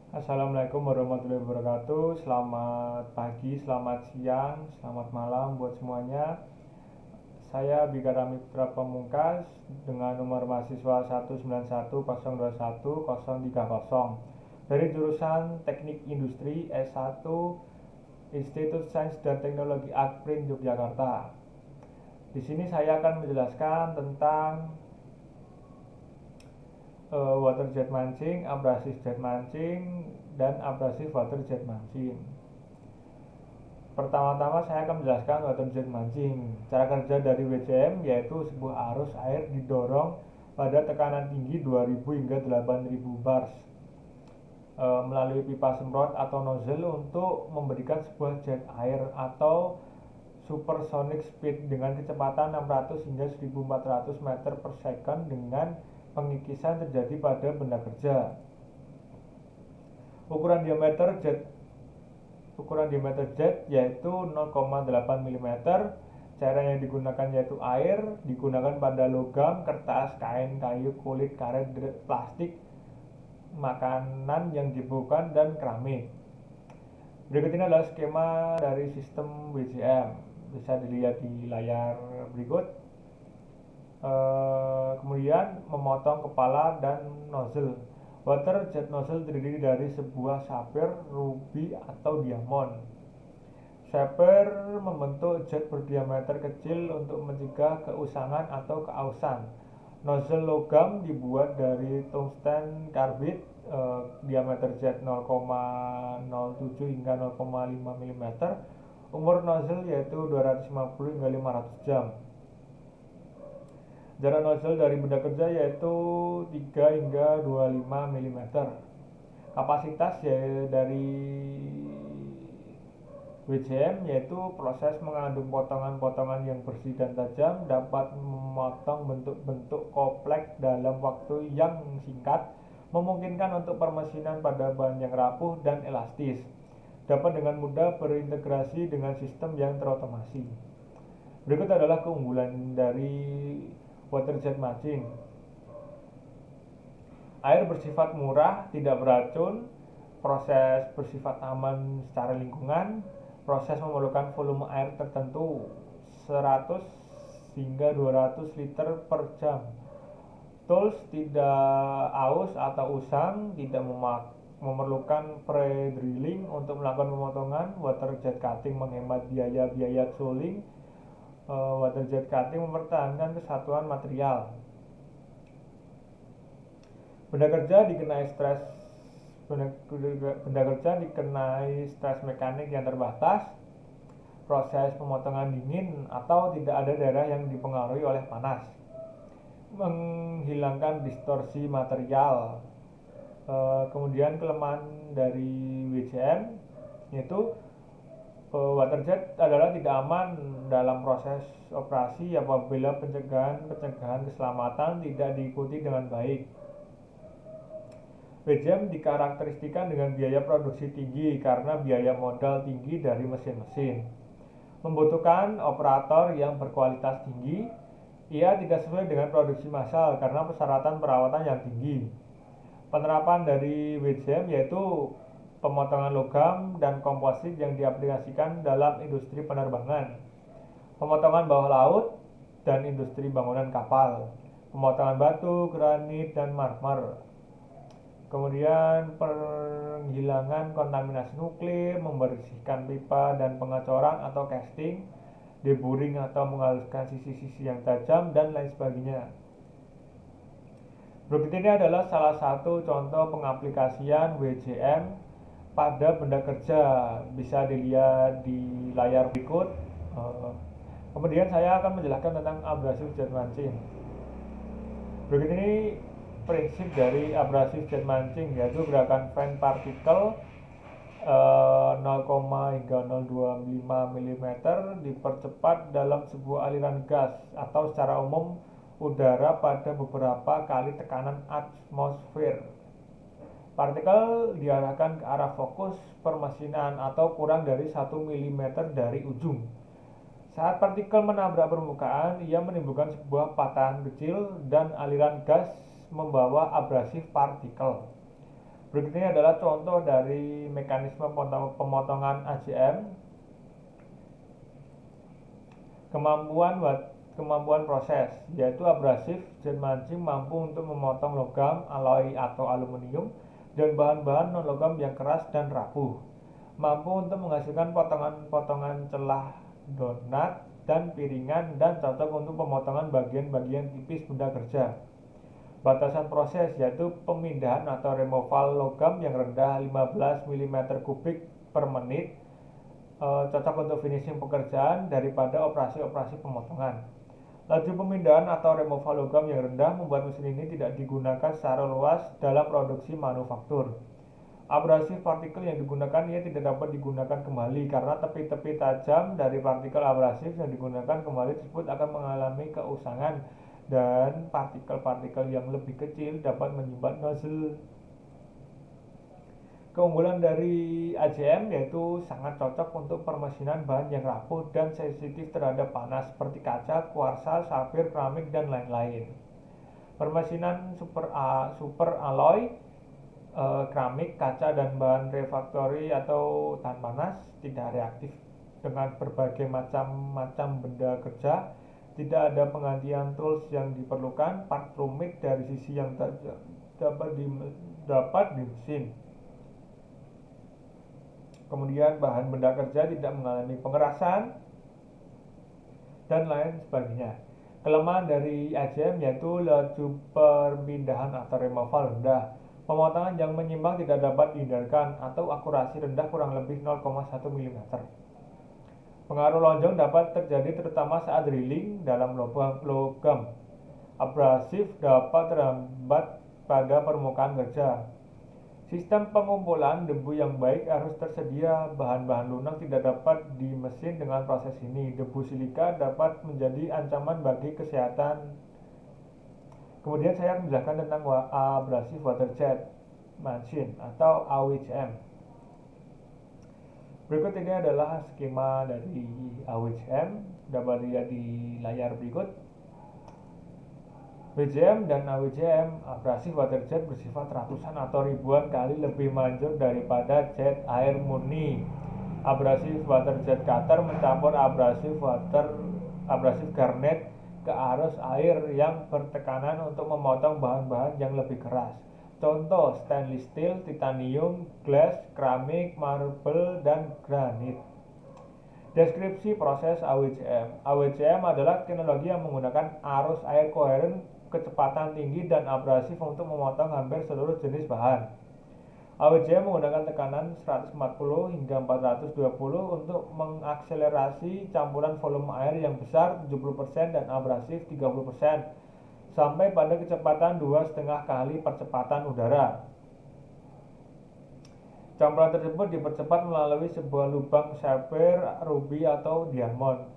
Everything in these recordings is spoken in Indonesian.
Assalamualaikum warahmatullahi wabarakatuh. Selamat pagi, selamat siang, selamat malam buat semuanya. Saya Bigara Mitra Pamungkas dengan nomor mahasiswa 191021030 dari jurusan Teknik Industri S1 Institut Sains dan Teknologi Akprin Yogyakarta. Di sini saya akan menjelaskan tentang water jet mancing, abrasif jet mancing, dan abrasif water jet mancing. Pertama-tama saya akan menjelaskan water jet mancing. Cara kerja dari WCM yaitu sebuah arus air didorong pada tekanan tinggi 2000 hingga 8000 bars melalui pipa semprot atau nozzle untuk memberikan sebuah jet air atau supersonic speed dengan kecepatan 600 hingga 1400 meter per second dengan pengikisan terjadi pada benda kerja. Ukuran diameter jet yaitu 0,8 mm. Cairan yang digunakan yaitu air, digunakan pada logam, kertas, kain, kayu, kulit, karet, plastik, makanan yang dibubuhkan, dan keramik. Berikut ini adalah skema dari sistem WCM. Bisa dilihat di layar berikut. Kemudian memotong kepala dan nozzle. Water jet nozzle terdiri dari sebuah sapphire, ruby, atau diamond. Sapphire membentuk jet berdiameter kecil untuk mencegah keusangan atau keausan. Nozzle logam dibuat dari tungsten karbid, diameter jet 0,07 hingga 0,5 mm. Umur nozzle yaitu 250 hingga 500 jam. Jarak nozzle dari benda kerja yaitu 3 hingga 25 mm. Kapasitas dari WCM yaitu proses mengandung potongan-potongan yang bersih dan tajam, dapat memotong bentuk-bentuk kompleks dalam waktu yang singkat, memungkinkan untuk permesinan pada bahan yang rapuh dan elastis, dapat dengan mudah berintegrasi dengan sistem yang terotomasi. Berikut adalah keunggulan dari water jet mancing. Air bersifat murah, tidak beracun, proses bersifat aman secara lingkungan, proses memerlukan volume air tertentu 100 hingga 200 liter per jam. Tools tidak aus atau usang, tidak memerlukan pre-drilling untuk melakukan pemotongan. Water jet cutting menghemat biaya tooling. Water jet cutting mempertahankan kesatuan material. Benda kerja dikenai stres mekanik yang terbatas, proses pemotongan dingin atau tidak ada daerah yang dipengaruhi oleh panas, menghilangkan distorsi material. Kemudian kelemahan dari WCM yaitu water jet adalah tidak aman dalam proses operasi apabila pencegahan keselamatan tidak diikuti dengan baik. WCM dikarakteristikan dengan biaya produksi tinggi karena biaya modal tinggi dari mesin-mesin. Membutuhkan operator yang berkualitas tinggi. Ia tidak sesuai dengan produksi massal karena persyaratan perawatan yang tinggi. Penerapan dari WCM yaitu pemotongan logam dan komposit yang diaplikasikan dalam industri penerbangan, pemotongan bawah laut dan industri bangunan kapal, pemotongan batu, granit, dan marmer. Kemudian penghilangan kontaminasi nuklir, membersihkan pipa dan pengecoran atau casting, deburring atau menghaluskan sisi-sisi yang tajam, dan lain sebagainya. Berikut ini adalah salah satu contoh pengaplikasian WCM pada benda kerja. Bisa dilihat di layar berikut. Kemudian saya akan menjelaskan tentang abrasive jet mancing. Berikut ini prinsip dari abrasive jet mancing, yaitu gerakan fan partikel 0, hingga 0,25 mm dipercepat dalam sebuah aliran gas atau secara umum udara pada beberapa kali tekanan atmosfer. Partikel diarahkan ke arah fokus permesinan atau kurang dari 1 mm dari ujung. Saat partikel menabrak permukaan, ia menimbulkan sebuah patahan kecil dan aliran gas membawa abrasif partikel. Berikut ini adalah contoh dari mekanisme pemotongan AJM. Kemampuan proses, yaitu abrasif jet mancing mampu untuk memotong logam, alloy atau aluminium dan bahan-bahan non-logam yang keras dan rapuh. Mampu untuk menghasilkan potongan-potongan celah donat dan piringan dan cocok untuk pemotongan bagian-bagian tipis benda kerja. Batasan proses yaitu pemindahan atau removal logam yang rendah 15 mm kubik per menit, cocok untuk finishing pekerjaan daripada operasi-operasi pemotongan. Laju pemindahan atau removal logam yang rendah membuat mesin ini tidak digunakan secara luas dalam produksi manufaktur. Abrasif partikel yang digunakan ia tidak dapat digunakan kembali karena tepi-tepi tajam dari partikel abrasif yang digunakan kembali tersebut akan mengalami keusangan dan partikel-partikel yang lebih kecil dapat menyumbat nozzle. Keunggulan dari AJM yaitu sangat cocok untuk permesinan bahan yang rapuh dan sensitif terhadap panas seperti kaca, kuarsa, safir, keramik, dan lain-lain. Permesinan super alloy, keramik, kaca, dan bahan refraktori atau tahan panas tidak reaktif dengan berbagai macam benda kerja. Tidak ada penggantian tools yang diperlukan, part rumit dari sisi yang dapat di mesin. Kemudian bahan benda kerja tidak mengalami pengerasan dan lain sebagainya. Kelemahan dari AJM yaitu laju perpindahan atau removal rendah, pemotongan yang menyimpang tidak dapat dihindarkan, atau akurasi rendah kurang lebih 0,1 mm. Pengaruh lonjong dapat terjadi terutama saat drilling dalam logam. Abrasif dapat terhambat pada permukaan kerja. Sistem pengumpulan debu yang baik harus tersedia. Bahan-bahan lunak tidak dapat di mesin dengan proses ini. Debu silika dapat menjadi ancaman bagi kesehatan. Kemudian saya akan menjelaskan tentang abrasive water jet machine atau AWJM. Berikut ini adalah skema dari AWJM, dapat dilihat di layar berikut. WJM dan AWJM, abrasive water jet, bersifat ratusan atau ribuan kali lebih manjur daripada jet air murni. Abrasive water jet cutter mencampur abrasive garnet ke arus air yang bertekanan untuk memotong bahan-bahan yang lebih keras. Contoh stainless steel, titanium, glass, keramik, marble, dan granit. Deskripsi proses AWJM. AWJM adalah teknologi yang menggunakan arus air koheren, kecepatan tinggi, dan abrasif untuk memotong hampir seluruh jenis bahan. AWJM menggunakan tekanan 140 hingga 420 untuk mengakselerasi campuran volume air yang besar 70% dan abrasif 30% sampai pada kecepatan 2,5 kali percepatan udara. Campuran tersebut dipercepat melalui sebuah lubang sapphire, ruby, atau diamond.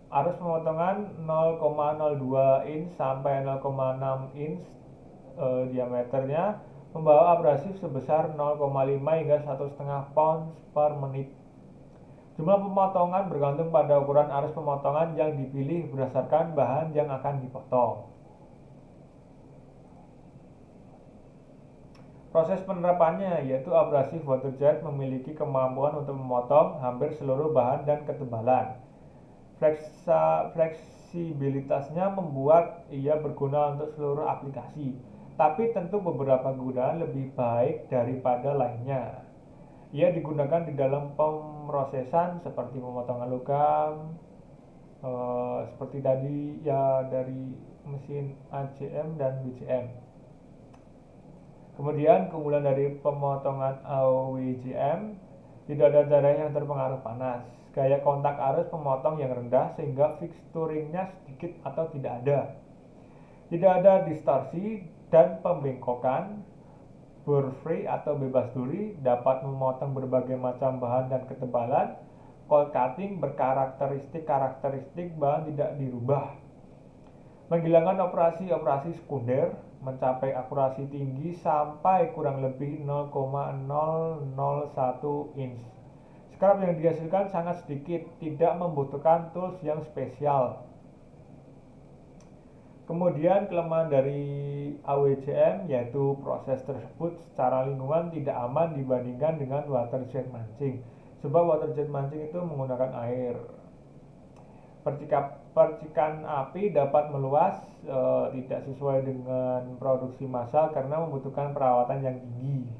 Arus pemotongan 0,02 inch sampai 0,6 inch diameternya membawa abrasif sebesar 0,5 hingga 1,5 pounds per menit. Jumlah pemotongan bergantung pada ukuran arus pemotongan yang dipilih berdasarkan bahan yang akan dipotong. Proses penerapannya yaitu abrasive water jet memiliki kemampuan untuk memotong hampir seluruh bahan dan ketebalan. Fleksibilitasnya membuat ia berguna untuk seluruh aplikasi, tapi tentu beberapa kegunaan lebih baik daripada lainnya. Ia digunakan di dalam pemrosesan seperti pemotongan logam, seperti tadi ya dari mesin AJM dan WJM. Kemudian keunggulan dari pemotongan AWJM, tidak ada daerah yang terpengaruh panas. Gaya kontak arus pemotong yang rendah sehingga fixturingnya sedikit atau tidak ada. Tidak ada distorsi dan pembengkokan. Bore free atau bebas duri, dapat memotong berbagai macam bahan dan ketebalan. Cold cutting berkarakteristik bahan tidak dirubah. Menghilangkan operasi-operasi sekunder, mencapai akurasi tinggi sampai kurang lebih 0,001 inch. Scrap yang dihasilkan sangat sedikit, tidak membutuhkan tools yang spesial. Kemudian kelemahan dari AWJM yaitu proses tersebut secara lingkungan tidak aman dibandingkan dengan water jet mancing. Sebab water jet mancing itu menggunakan air. Percikan api dapat meluas, tidak sesuai dengan produksi massal karena membutuhkan perawatan yang tinggi.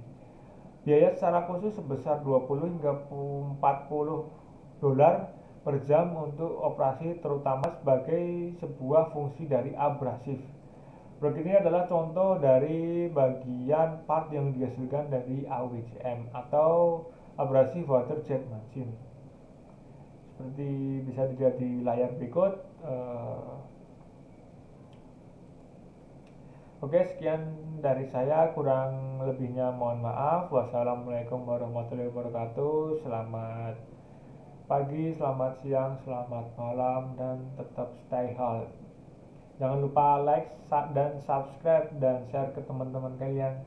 Biaya secara khusus sebesar 20 hingga 40 dolar per jam untuk operasi, terutama sebagai sebuah fungsi dari abrasif. Berikut ini adalah contoh dari bagian part yang dihasilkan dari AWJM atau abrasive water jet machine. Seperti bisa dilihat di layar berikut. Oke, sekian dari saya, kurang lebihnya mohon maaf. Wassalamualaikum warahmatullahi wabarakatuh. Selamat pagi, selamat siang, selamat malam, dan tetap stay healthy. Jangan lupa like dan subscribe dan share ke teman-teman kalian.